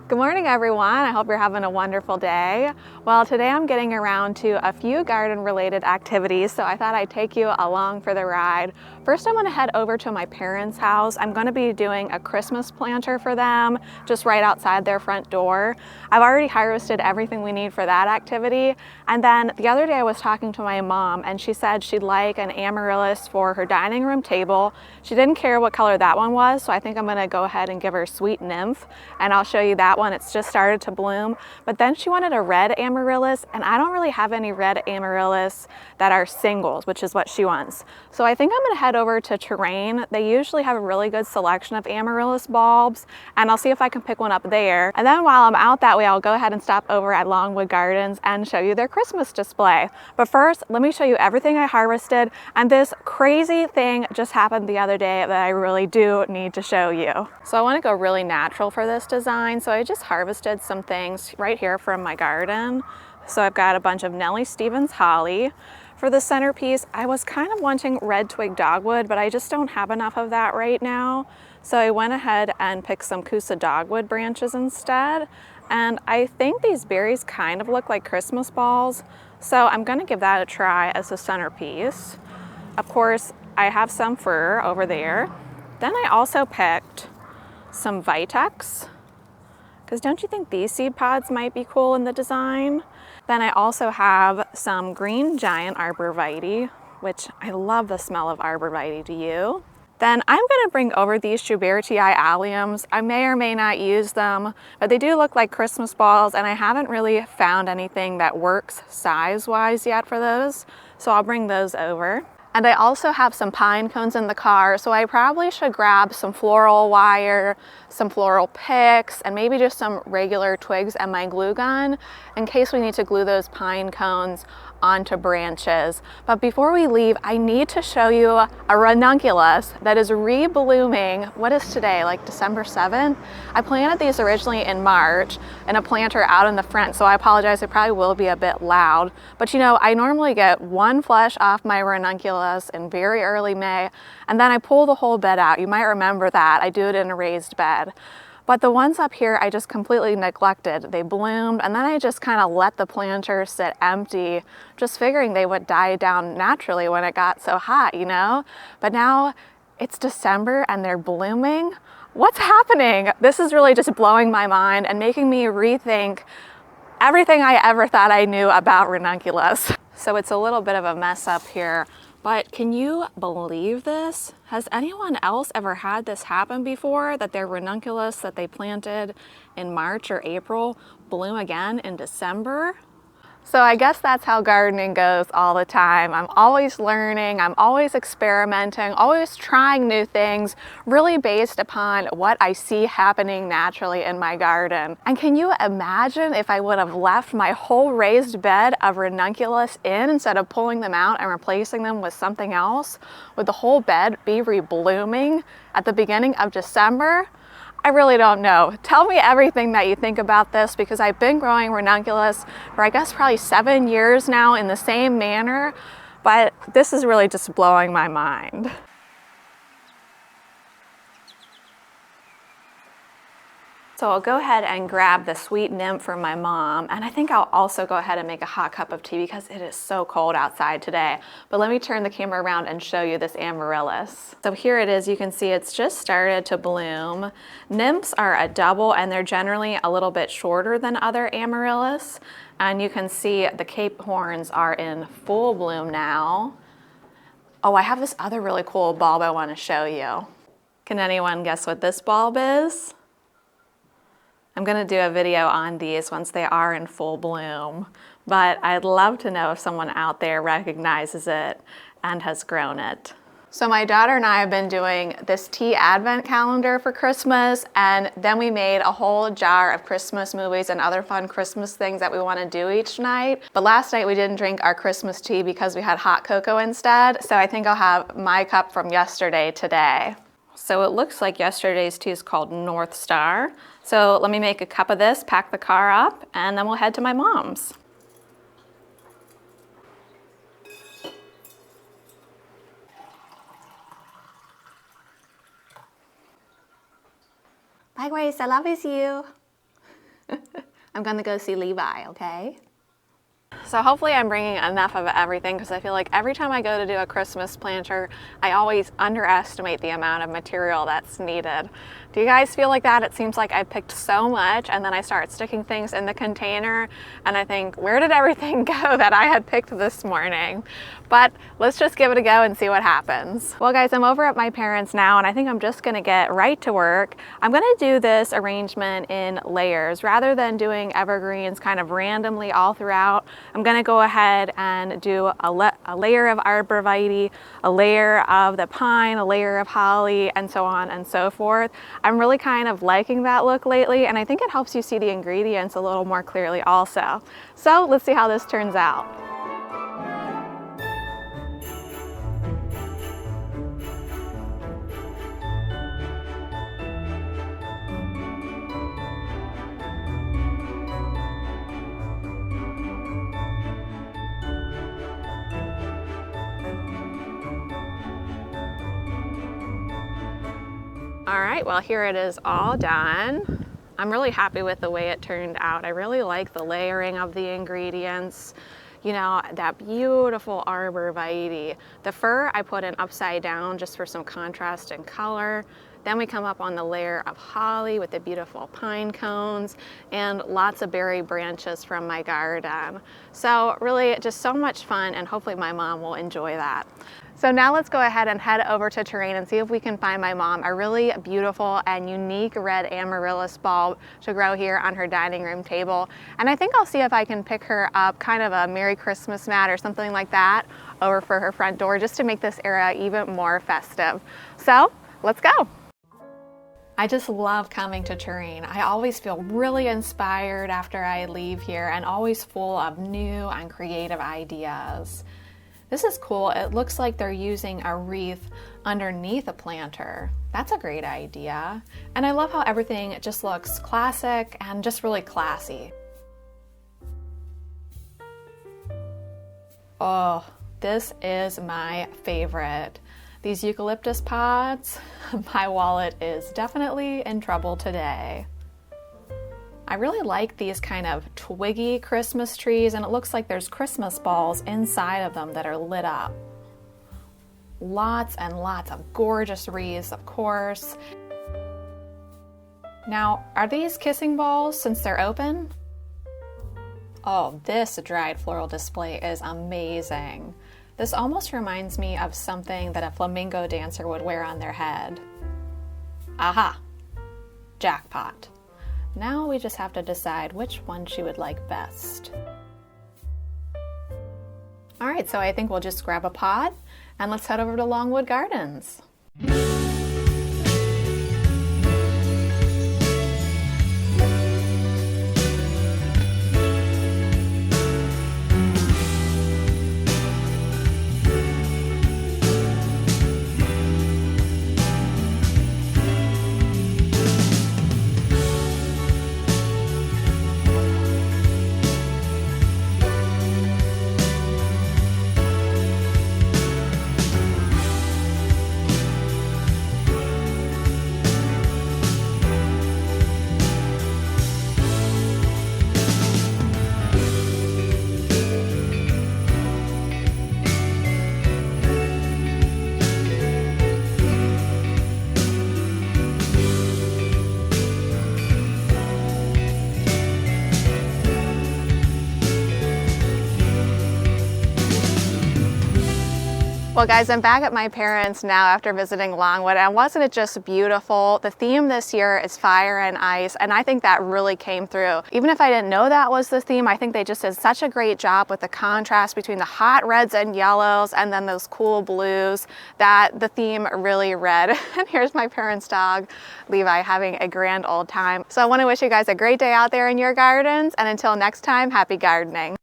Good morning, everyone. I hope you're having a wonderful day. Well, today I'm getting around to a few garden-related activities, so I thought I'd take you along for the ride. First, I'm going to head over to my parents' house. I'm going to be doing a Christmas planter for them, just right outside their front door. I've already harvested everything we need for that activity. And then the other day I was talking to my mom, and she said she'd like an amaryllis for her dining room table. She didn't care what color that one was, so I think I'm going to go ahead and give her Sweet Nymph, and I'll show you that one. It's just started to bloom. But then she wanted a red amaryllis, and I don't really have any red amaryllis that are singles, which is what she wants. So I think I'm going to head over to Terrain. They usually have a really good selection of amaryllis bulbs, and I'll see if I can pick one up there. And then while I'm out that way, I'll go ahead and stop over at Longwood Gardens and show you their Christmas display. But first, let me show you everything I harvested, and this crazy thing just happened the other day that I really do need to show you. So I want to go really natural for this design, so I just harvested some things right here from my garden. So I've got a bunch of Nellie Stevens holly. For the centerpiece, I was kind of wanting red twig dogwood, but I just don't have enough of that right now. So I went ahead and picked some Coosa dogwood branches instead. And I think these berries kind of look like Christmas balls. So I'm gonna give that a try as a centerpiece. Of course, I have some fir over there. Then I also picked some Vitex, because don't you think these seed pods might be cool in the design? Then I also have some green giant arborvitae, which I love the smell of arborvitae, do you? Then I'm gonna bring over these Schubertii alliums. I may or may not use them, but they do look like Christmas balls, and I haven't really found anything that works size-wise yet for those, so I'll bring those over. And I also have some pine cones in the car, so I probably should grab some floral wire, some floral picks, and maybe just some regular twigs and my glue gun in case we need to glue those pine cones onto branches. But before we leave, I need to show you a ranunculus that is re-blooming. What is today, like December 7th? I planted these originally in March in a planter out in the front, so I apologize, it probably will be a bit loud. But you know, I normally get one flush off my ranunculus in very early May, and then I pull the whole bed out. You might remember that. I do it in a raised bed. But the ones up here, I just completely neglected. They bloomed, and then I just kind of let the planter sit empty, just figuring they would die down naturally when it got so hot, you know? But now it's December and they're blooming. What's happening? This is really just blowing my mind and making me rethink everything I ever thought I knew about ranunculus. So it's a little bit of a mess up here. But can you believe this? Has anyone else ever had this happen before, that their ranunculus that they planted in March or April bloom again in December? So I guess that's how gardening goes all the time. I'm always learning, I'm always experimenting, always trying new things, really based upon what I see happening naturally in my garden. And can you imagine if I would have left my whole raised bed of ranunculus in instead of pulling them out and replacing them with something else? Would the whole bed be reblooming at the beginning of December? I really don't know. Tell me everything that you think about this, because I've been growing ranunculus for I guess probably 7 years now in the same manner, but this is really just blowing my mind. So I'll go ahead and grab the Sweet Nymph for my mom, and I think I'll also go ahead and make a hot cup of tea because it is so cold outside today. But let me turn the camera around and show you this amaryllis. So here it is. You can see it's just started to bloom. Nymphs are a double, and they're generally a little bit shorter than other amaryllis. And you can see the Cape horns are in full bloom now. Oh, I have this other really cool bulb I want to show you. Can anyone guess what this bulb is? I'm going to do a video on these once they are in full bloom, but I'd love to know if someone out there recognizes it and has grown it. So my daughter and I have been doing this tea advent calendar for Christmas, and then we made a whole jar of Christmas movies and other fun Christmas things that we want to do each night. But last night we didn't drink our Christmas tea because we had hot cocoa instead, so I think I'll have my cup from yesterday today. So it looks like yesterday's tea is called North Star. So let me make a cup of this, pack the car up, and then we'll head to my mom's. Bye, Grace, I love you. I'm gonna go see Levi, okay? So hopefully I'm bringing enough of everything, because I feel like every time I go to do a Christmas planter, I always underestimate the amount of material that's needed. Do you guys feel like that? It seems like I picked so much and then I start sticking things in the container and I think, where did everything go that I had picked this morning? But let's just give it a go and see what happens. Well guys, I'm over at my parents' now and I think I'm just gonna get right to work. I'm gonna do this arrangement in layers rather than doing evergreens kind of randomly all throughout. I'm gonna go ahead and do a layer of arborvitae, a layer of the pine, a layer of holly, and so on and so forth. I'm really kind of liking that look lately, and I think it helps you see the ingredients a little more clearly also. So let's see how this turns out. All right, well here it is all done. I'm really happy with the way it turned out. I really like the layering of the ingredients. You know, that beautiful arborvitae. The fir I put in upside down just for some contrast and color. Then we come up on the layer of holly with the beautiful pine cones and lots of berry branches from my garden. So really just so much fun, and hopefully my mom will enjoy that. So now let's go ahead and head over to Terrain and see if we can find my mom a really beautiful and unique red amaryllis bulb to grow here on her dining room table. And I think I'll see if I can pick her up kind of a Merry Christmas mat or something like that over for her front door, just to make this area even more festive. So let's go. I just love coming to Terrain. I always feel really inspired after I leave here and always full of new and creative ideas. This is cool. It looks like they're using a wreath underneath a planter. That's a great idea. And I love how everything just looks classic and just really classy. Oh, this is my favorite. These eucalyptus pods, my wallet is definitely in trouble today. I really like these kind of twiggy Christmas trees, and it looks like there's Christmas balls inside of them that are lit up. Lots and lots of gorgeous wreaths, of course. Now, are these kissing balls since they're open? Oh, this dried floral display is amazing. This almost reminds me of something that a flamingo dancer would wear on their head. Aha! Jackpot. Now we just have to decide which one she would like best. All right, so I think we'll just grab a pot and let's head over to Longwood Gardens. Well guys, I'm back at my parents' now after visiting Longwood, and wasn't it just beautiful? The theme this year is fire and ice, and I think that really came through. Even if I didn't know that was the theme, I think they just did such a great job with the contrast between the hot reds and yellows and then those cool blues that the theme really read. And here's my parents' dog, Levi, having a grand old time. So I want to wish you guys a great day out there in your gardens, and until next time, happy gardening.